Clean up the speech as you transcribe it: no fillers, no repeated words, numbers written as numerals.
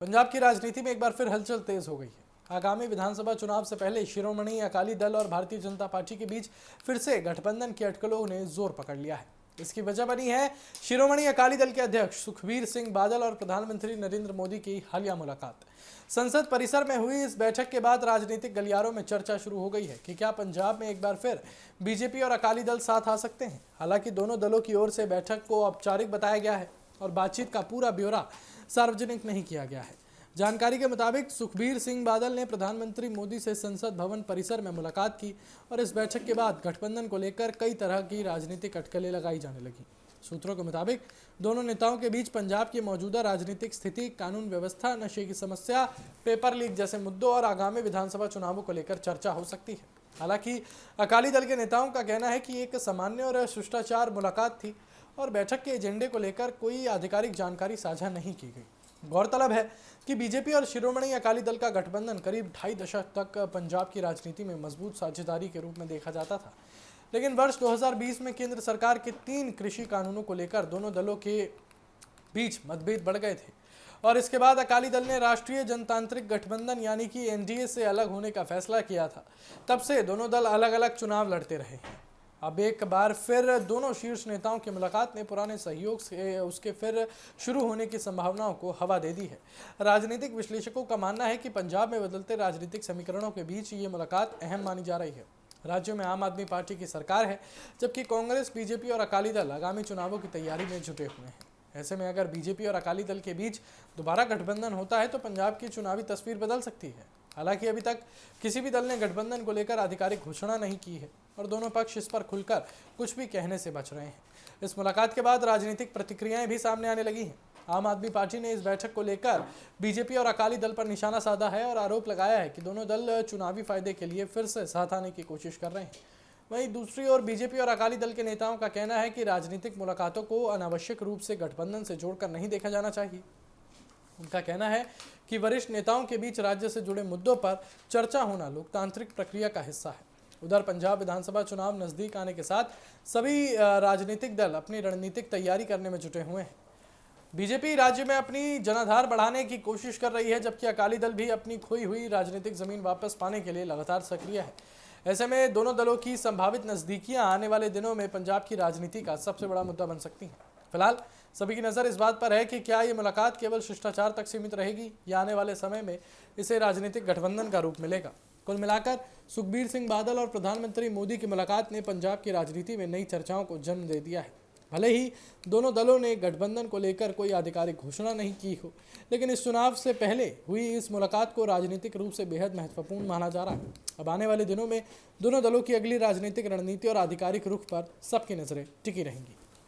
पंजाब की राजनीति में एक बार फिर हलचल तेज हो गई है। आगामी विधानसभा चुनाव से पहले शिरोमणि अकाली दल और भारतीय जनता पार्टी के बीच फिर से गठबंधन की अटकलों ने जोर पकड़ लिया है। इसकी वजह बनी है शिरोमणि अकाली दल के अध्यक्ष सुखबीर सिंह बादल और प्रधानमंत्री नरेंद्र मोदी की हालिया मुलाकात। संसद परिसर में हुई इस बैठक के बाद राजनीतिक गलियारों में चर्चा शुरू हो गई है कि क्या पंजाब में एक बार फिर बीजेपी और अकाली दल साथ आ सकते हैं। हालांकि दोनों दलों की ओर से बैठक को औपचारिक बताया गया है और बातचीत का पूरा ब्यौरा सार्वजनिक नहीं किया गया है। जानकारी के मुताबिक सुखबीर सिंह बादल ने प्रधानमंत्री मोदी से संसद भवन परिसर में मुलाकात की और इस बैठक के बाद गठबंधन को लेकर कई तरह की राजनीतिक अटकलें लगाई जाने लगी। सूत्रों के मुताबिक दोनों नेताओं के बीच पंजाब की मौजूदा राजनीतिक स्थिति, कानून व्यवस्था, नशे की समस्या, पेपर लीक जैसे मुद्दों और आगामी विधानसभा चुनावों को लेकर चर्चा हो सकती है। हालांकि अकाली दल के नेताओं का कहना है कि एक सामान्य और शिष्टाचार मुलाकात थी और बैठक के एजेंडे को लेकर कोई आधिकारिक जानकारी साझा नहीं की गई। गौरतलब है कि बीजेपी और शिरोमणि अकाली दल का गठबंधन करीब 2.5 दशक तक पंजाब की राजनीति में मजबूत साझेदारी के रूप में देखा जाता था, लेकिन वर्ष 2020 में केंद्र सरकार के 3 कृषि कानूनों को लेकर दोनों दलों के बीच मतभेद बढ़ गए थे और इसके बाद अकाली दल ने राष्ट्रीय जनतांत्रिक गठबंधन यानी कि एनडीए से अलग होने का फैसला किया था। तब से दोनों दल अलग अलग चुनाव लड़ते रहे हैं। अब एक बार फिर दोनों शीर्ष नेताओं की मुलाकात ने पुराने सहयोग से उसके फिर शुरू होने की संभावनाओं को हवा दे दी है। राजनीतिक विश्लेषकों का मानना है कि पंजाब में बदलते राजनीतिक समीकरणों के बीच ये मुलाकात अहम मानी जा रही है। राज्य में आम आदमी पार्टी की सरकार है, जबकि कांग्रेस, बीजेपी और अकाली दल आगामी चुनावों की तैयारी में जुटे हुए हैं। ऐसे में अगर बीजेपी और अकाली दल के बीच दोबारा गठबंधन होता है तो पंजाब की चुनावी तस्वीर बदल सकती है। हालांकि अभी तक किसी भी दल ने गठबंधन को लेकर आधिकारिक घोषणा नहीं की है और दोनों पक्ष इस पर खुलकर कुछ भी कहने से बच रहे हैं। इस मुलाकात के बाद राजनीतिक प्रतिक्रियाएं भी सामने आने लगी हैं। आम आदमी पार्टी ने इस बैठक को लेकर बीजेपी और अकाली दल पर निशाना साधा है और आरोप लगाया है कि दोनों दल चुनावी फायदे के लिए फिर से साथ आने की कोशिश कर रहे हैं। वहीं दूसरी ओर बीजेपी और अकाली दल के नेताओं का कहना है कि राजनीतिक मुलाकातों को अनावश्यक रूप से गठबंधन से जोड़कर नहीं देखा जाना चाहिए। उनका कहना है कि वरिष्ठ नेताओं के बीच राज्य से जुड़े मुद्दों पर चर्चा होना लोकतांत्रिक प्रक्रिया का हिस्सा है। उधर पंजाब विधानसभा चुनाव नजदीक आने के साथ सभी राजनीतिक दल अपनी रणनीतिक तैयारी करने में जुटे हुए हैं। बीजेपी राज्य में अपनी जनाधार बढ़ाने की कोशिश कर रही है, जबकि अकाली दल भी अपनी खोई हुई राजनीतिक जमीन वापस पाने के लिए लगातार सक्रिय है। ऐसे में दोनों दलों की संभावित नजदीकियां आने वाले दिनों में पंजाब की राजनीति का सबसे बड़ा मुद्दा बन सकती हैं। फिलहाल सभी की नज़र इस बात पर है कि क्या ये मुलाकात केवल शिष्टाचार तक सीमित रहेगी या आने वाले समय में इसे राजनीतिक गठबंधन का रूप मिलेगा। कुल मिलाकर सुखबीर सिंह बादल और प्रधानमंत्री मोदी की मुलाकात ने पंजाब की राजनीति में नई चर्चाओं को जन्म दे दिया है। भले ही दोनों दलों ने गठबंधन को लेकर कोई आधिकारिक घोषणा नहीं की हो, लेकिन इस चुनाव से पहले हुई इस मुलाकात को राजनीतिक रूप से बेहद महत्वपूर्ण माना जा रहा है। अब आने वाले दिनों में दोनों दलों की अगली राजनीतिक रणनीति और आधिकारिक रुख पर सबकी नजरें टिकी रहेंगी।